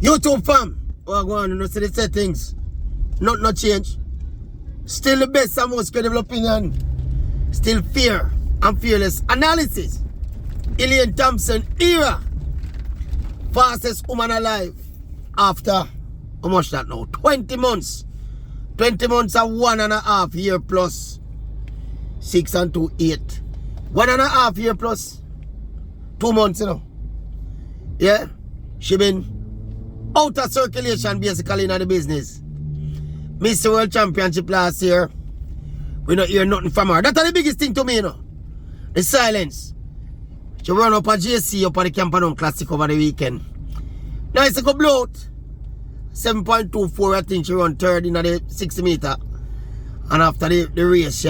YouTube fam, oh, go on, you know, see the settings. Not change. Still the best and most credible opinion. Still fair and fearless analysis. Elaine Thompson-Herah. Fastest woman alive. After, how much that now? 20 months. 20 months and 1.5 year plus. 6 and 2, 8. 1.5 year plus 2 months, you know. Yeah. She been out of circulation basically in the business. Mr. World Championship last year. We don't hear nothing from her. That's the biggest thing to me, you know. The silence. She run up a JC up at the Campanone Classic over the weekend. Now it's a go blow out. 7.24, I think she run third in the 60 meter. And after the race,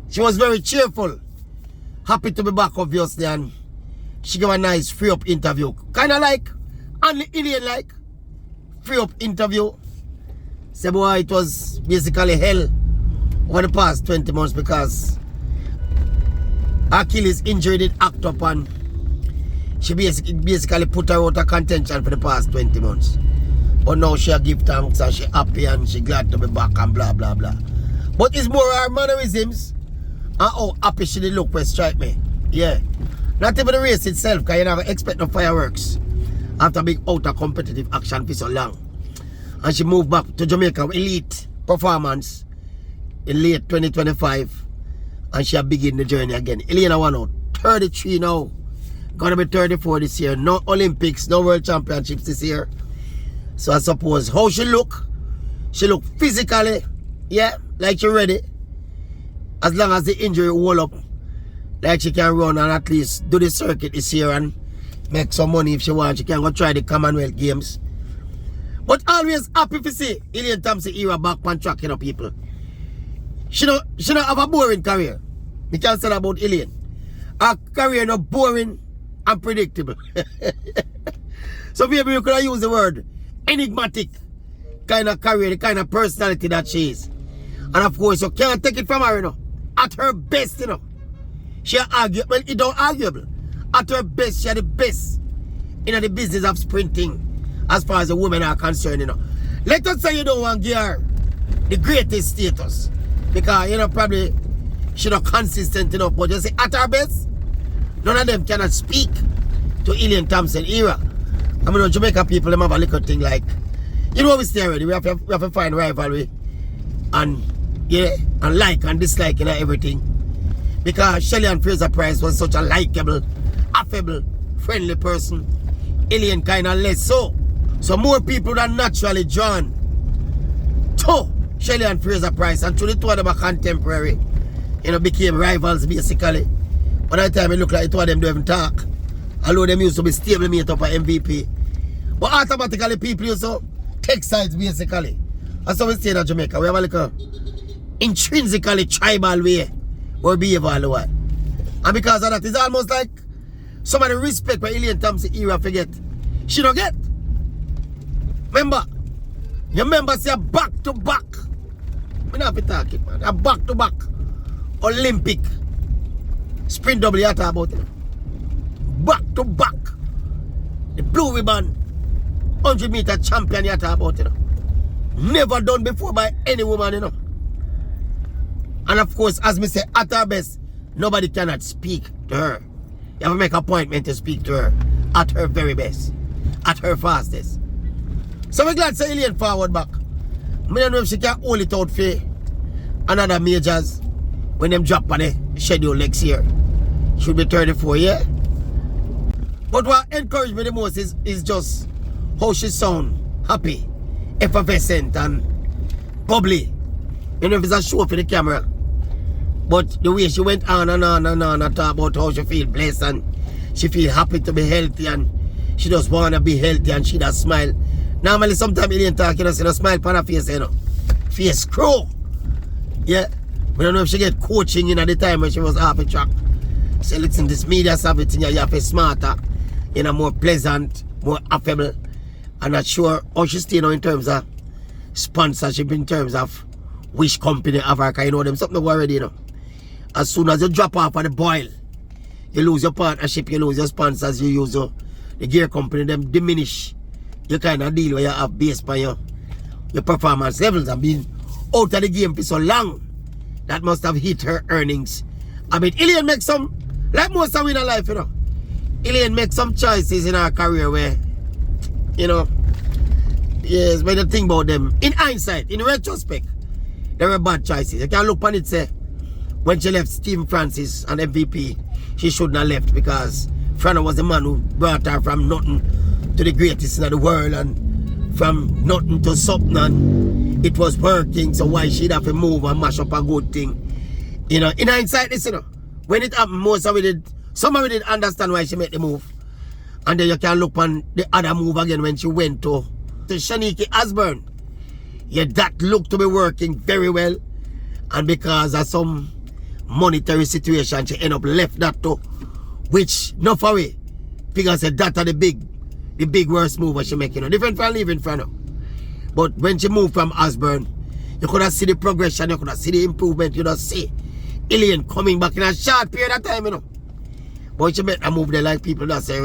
she was very cheerful. Happy to be back, obviously, and she gave a nice free-up interview. Kind of like, and Elaine like, free-up interview. Say, boy, it was basically hell over the past 20 months because Achilles injury did act up and she basically put her out of contention for the past 20 months. But now she give thanks and she happy and she glad to be back and blah, blah, blah. But it's more her mannerisms and how happy she did look when strike me. Yeah. Not even the race itself, because you never expect no fireworks after being out of competitive action for so long. And she moved back to Jamaica with elite performance in late 2025. And she begin the journey again. Elaine won out 33 now. Gonna be 34 this year. No Olympics, no World Championships this year. So I suppose how she look physically, yeah, like she ready. As long as the injury hold up, like she can run and at least do the circuit this year and make some money if she wants. She can go try the Commonwealth Games. But always happy to see Elaine Thompson-Herah back on track, you know, people. She don't have a boring career. We can't say that about Elaine. Her career not boring and predictable. So maybe you could have used the word enigmatic kind of career, the kind of personality that she is. And of course, you can't take it from her, you know. At her best, you know. She arguable, well, it don't arguable. At her best, she are the best in the business of sprinting as far as the women are concerned, you know. Let us say you don't want to give her the greatest status. Because, you know, probably she not consistent enough. But you say, at her best, none of them cannot speak to Elaine Thompson-Herah. I mean, Jamaica people, them have a little thing like, you know, we stay already. We have to find rivalry. And, yeah, and like and dislike, you know, everything. Because Shelly and Fraser-Pryce was such a likable, affable, friendly person. Elaine kind of less so. So more people that naturally drawn to Shelly and Fraser-Pryce, and to the two of them are contemporary, you know, became rivals basically. By the time it looked like the two of them don't even talk. Although them used to be stable mate up at MVP. But automatically people used to take sides basically. That's how we stay in Jamaica. We have a little intrinsically tribal way we behave all the while. And because of that, it's almost like some of the respect for Elaine Thompson-Herah forget. She don't get. Remember? You remember say back to back. We don't have to talk it, man. A back to back Olympic sprint double you talk about it. Back to back. The blue ribbon 100 meter champion you talk about it. Never done before by any woman, you know. And of course, as me say, at her best, nobody cannot speak to her. You have to make an appointment to speak to her at her very best, at her fastest. So we're glad to say Elaine forward back. I don't know if she can hold it out for another majors when them drop on the schedule next year. Should be 34, yeah? But what encouraged me the most is just how she sound happy, effervescent and bubbly. You know if it's a show for the camera. But the way she went on and on and on and talk about how she feel blessed and she feel happy to be healthy and she just want to be healthy and she does smile. Normally sometimes Elaine talk, you know, she don't smile on her face, you know. Face crow. Yeah. We don't know if she get coaching in at the time when she was half a track. So listen, this media savvy thing, you have to be smarter, you know, more pleasant, more affable. I'm not sure how she stay now in terms of sponsorship, in terms of which company of her, you know them something already, you know. As soon as you drop off of the boil, you lose your partnership, you lose your sponsors, you use the gear company, them diminish you kind of deal where you have based on your performance levels and being out of the game for so long. That must have hit her earnings. I mean, Elaine makes some, like most of in her life, you know. Elaine makes some choices in her career where, you know, yes, when you think about them, in hindsight, in retrospect, they were bad choices. You can look on it, say, when she left Stephen Francis and MVP, she shouldn't have left because Frano was the man who brought her from nothing to the greatest in the world and from nothing to something, and it was working, so why she'd have to move and mash up a good thing? You know, in hindsight, this, you know, when it happened, most of it did, some of it did understand why she made the move. And then you can look on the other move again when she went to Shaniki Osborne. Yeah, that looked to be working very well. And because of some monetary situation, she ended up left that too. Which, not for way, because that are the big worst move she making. You know, different from leaving Frano. But when she moved from Osborne, you could have see the progression, you could have see the improvement, you could have see Elaine coming back in a short period of time, you know. But she made a move there like people that say,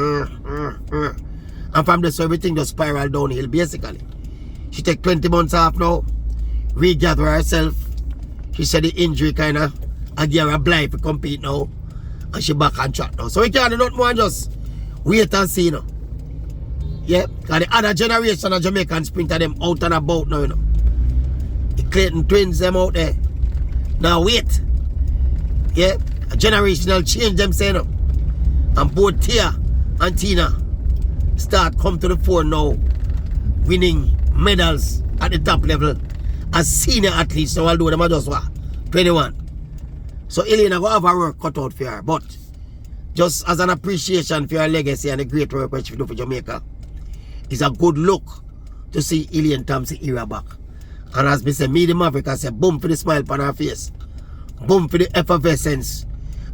and from this everything just spiral downhill basically. She take 20 months off now, regather herself. She said the injury kind of gave her a blind to compete now. And she back on track now. So we can't do nothing more and just wait and see, you know. Yeah, because the other generation of Jamaican sprinter them out and about now, you know. The Clayton twins them out there. Now wait. Yeah, a generational change them say, you know. And both Tia and Tina start come to the fore now, winning medals at the top level as senior athletes. So although them are just what, 21. So Elaine will have her work cut out for her. But just as an appreciation for her legacy and the great work which she do for Jamaica, it's a good look to see Elaine Thompson-Herah back. And as me say, me the Maverick, I say boom for the smile on her face. Boom for the effervescence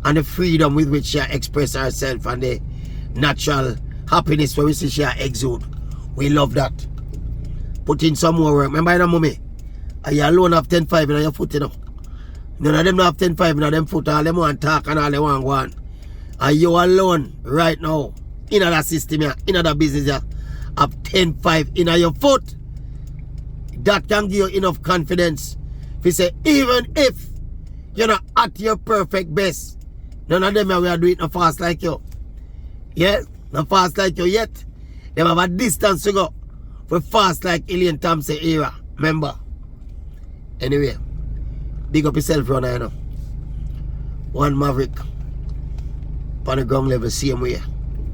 and the freedom with which she expresses herself and the natural happiness where we see she exude. We love that. Put in some more work. Remember, you know, mommy, you alone have 10-5 in your foot, you know. None of them don't have 10-5 in them foot. All them want talk and all they want go on. And you alone right now, in that system here, in that business here, have 10-5 in your foot. That can give you enough confidence. If you say, even if you're not at your perfect best, none of them are doing it no fast like you. Yeah? Not fast like you yet. They have a distance to go for fast like Elaine Thompson-Herah. Remember? Anyway, big up yourself, runner, you know. One Maverick on the ground level, same way.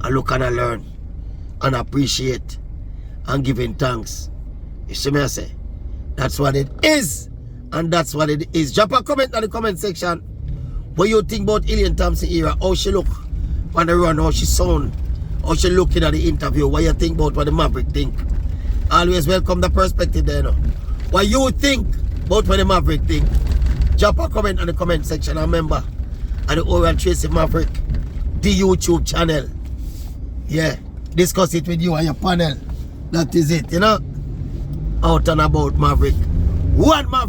I look and I learn and appreciate and giving thanks. You see me I say? That's what it is. And that's what it is. Drop a comment in the comment section. What you think about Elaine Thompson-Herah? How she look on the run, how she sound, how she looking at the interview. What you think about what the Maverick think? Always welcome the perspective there, you know. What you think about what the Maverick think? Drop a comment in the comment section. And remember, at the Oral Tracey Maverick, the YouTube channel. Yeah, discuss it with you and your panel. That is it, you know. Out and about Maverick. One Maverick.